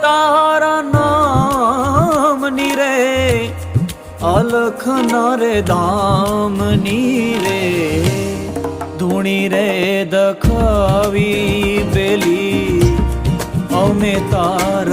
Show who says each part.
Speaker 1: તારા નામની રે અલખ નરે ધામની રે ધૂણી રે દખાવી પેલી અમે તાર